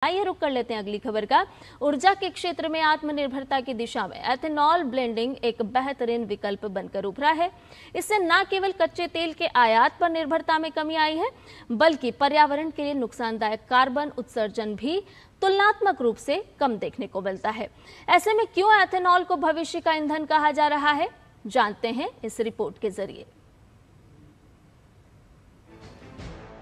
आइए रुक कर लेते हैं अगली खबर का। ऊर्जा के क्षेत्र में आत्मनिर्भरता की दिशा में एथेनॉल ब्लेंडिंग एक बेहतरीन विकल्प बनकर उभरा है। इससे न केवल कच्चे तेल के आयात पर निर्भरता में कमी आई है, बल्कि पर्यावरण के लिए नुकसानदायक कार्बन उत्सर्जन भी तुलनात्मक रूप से कम देखने को मिलता है। ऐसे में क्यों एथेनॉल को भविष्य का ईंधन कहा जा रहा है, जानते हैं इस रिपोर्ट के जरिए।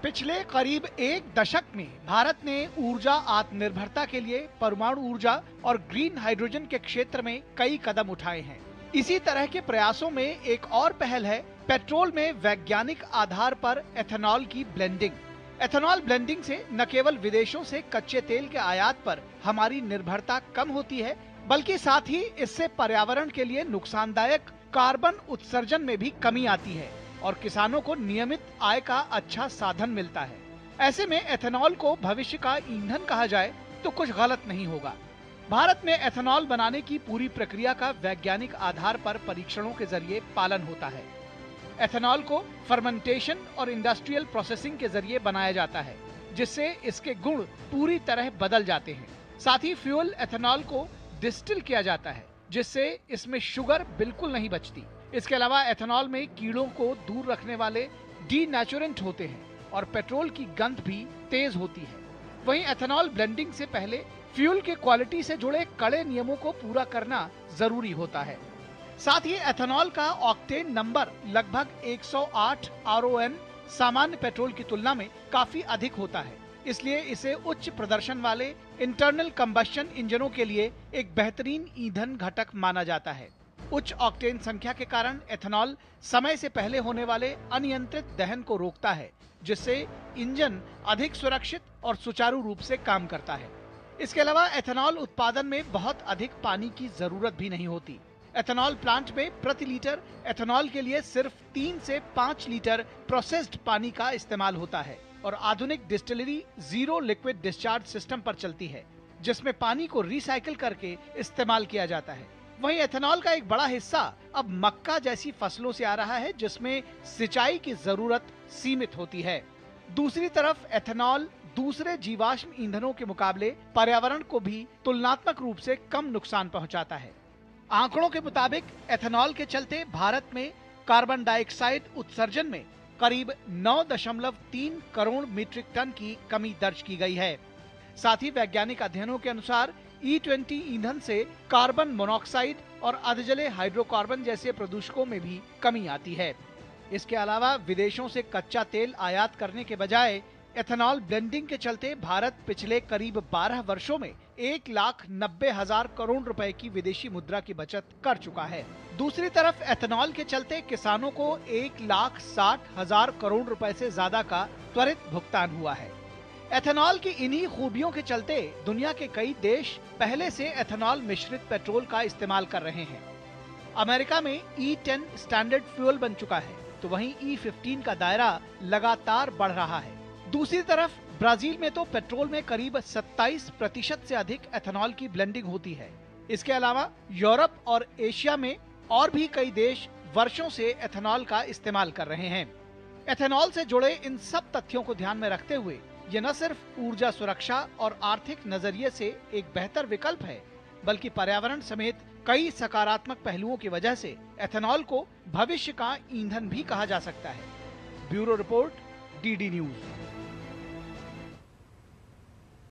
पिछले करीब एक दशक में भारत ने ऊर्जा आत्मनिर्भरता के लिए परमाणु ऊर्जा और ग्रीन हाइड्रोजन के क्षेत्र में कई कदम उठाए हैं। इसी तरह के प्रयासों में एक और पहल है पेट्रोल में वैज्ञानिक आधार पर एथेनॉल की ब्लेंडिंग। एथेनॉल ब्लेंडिंग से न केवल विदेशों से कच्चे तेल के आयात पर हमारी निर्भरता कम होती है, बल्कि साथ ही इससे पर्यावरण के लिए नुकसानदायक कार्बन उत्सर्जन में भी कमी आती है और किसानों को नियमित आय का अच्छा साधन मिलता है। ऐसे में एथेनॉल को भविष्य का ईंधन कहा जाए तो कुछ गलत नहीं होगा। भारत में एथेनॉल बनाने की पूरी प्रक्रिया का वैज्ञानिक आधार पर परीक्षणों के जरिए पालन होता है। एथेनॉल को फर्मेंटेशन और इंडस्ट्रियल प्रोसेसिंग के जरिए बनाया जाता है, जिससे इसके गुण पूरी तरह बदल जाते हैं। साथ ही फ्यूल एथेनॉल को डिस्टिल किया जाता है, जिससे इसमें शुगर बिल्कुल नहीं बचती। इसके अलावा एथेनॉल में कीड़ों को दूर रखने वाले डीनेचुरेंट होते हैं और पेट्रोल की गंध भी तेज होती है। वहीं एथेनॉल ब्लेंडिंग से पहले फ्यूल की क्वालिटी से जुड़े कड़े नियमों को पूरा करना जरूरी होता है। साथ ही एथेनॉल का ऑक्टेन नंबर लगभग 108 RON सामान्य पेट्रोल की तुलना में काफी अधिक होता है, इसलिए इसे उच्च प्रदर्शन वाले इंटरनल कंबस्शन इंजनों के लिए एक बेहतरीन ईंधन घटक माना जाता है। उच्च ऑक्टेन संख्या के कारण एथेनॉल समय से पहले होने वाले अनियंत्रित दहन को रोकता है, जिससे इंजन अधिक सुरक्षित और सुचारू रूप से काम करता है। इसके अलावा एथेनॉल उत्पादन में बहुत अधिक पानी की जरूरत भी नहीं होती। एथेनॉल प्लांट में प्रति लीटर एथेनॉल के लिए सिर्फ 3 से 5 लीटर प्रोसेस्ड पानी का इस्तेमाल होता है और आधुनिक distillery zero liquid discharge system पर चलती है, जिसमें पानी को रिसाइकिल करके इस्तेमाल किया जाता है। वहीं एथेनॉल का एक बड़ा हिस्सा अब मक्का जैसी फसलों से आ रहा है, जिसमें सिंचाई की जरूरत सीमित होती है। दूसरी तरफ एथेनॉल दूसरे जीवाश्म ईंधनों के मुकाबले पर्यावरण को भी तुलनात्मक रूप से कम नुकसान पहुंचाता है। आंकड़ों के मुताबिक एथेनॉल के चलते भारत में कार्बन डाइऑक्साइड उत्सर्जन में करीब 9.3 करोड़ मीट्रिक टन की कमी दर्ज की गई है। साथ ही वैज्ञानिक अध्ययनों के अनुसार E20 ईंधन से कार्बन मोनोऑक्साइड और अधजले हाइड्रोकार्बन जैसे प्रदूषकों में भी कमी आती है। इसके अलावा विदेशों से कच्चा तेल आयात करने के बजाय एथेनॉल ब्लेंडिंग के चलते भारत पिछले करीब 12 वर्षों में 1,90,000 करोड़ रुपए की विदेशी मुद्रा की बचत कर चुका है। दूसरी तरफ एथेनॉल के चलते किसानों को 1,60,000 करोड़ रुपए से ज्यादा का त्वरित भुगतान हुआ है। एथेनॉल की इन्हीं खूबियों के चलते दुनिया के कई देश पहले से एथेनॉल मिश्रित पेट्रोल का इस्तेमाल कर रहे हैं। अमेरिका में E10 स्टैंडर्ड फ्यूल बन चुका है, तो वहीं E15 का दायरा लगातार बढ़ रहा है। दूसरी तरफ ब्राजील में तो पेट्रोल में करीब 27% से अधिक एथेनॉल की ब्लेंडिंग होती है। इसके अलावा यूरोप और एशिया में और भी कई देश वर्षों से एथेनॉल का इस्तेमाल कर रहे हैं। एथेनॉल से जुड़े इन सब तथ्यों को ध्यान में रखते हुए ये न सिर्फ ऊर्जा सुरक्षा और आर्थिक नजरिए से एक बेहतर विकल्प है, बल्कि पर्यावरण समेत कई सकारात्मक पहलुओं की वजह से एथेनॉल को भविष्य का ईंधन भी कहा जा सकता है। Bureau report, DD news.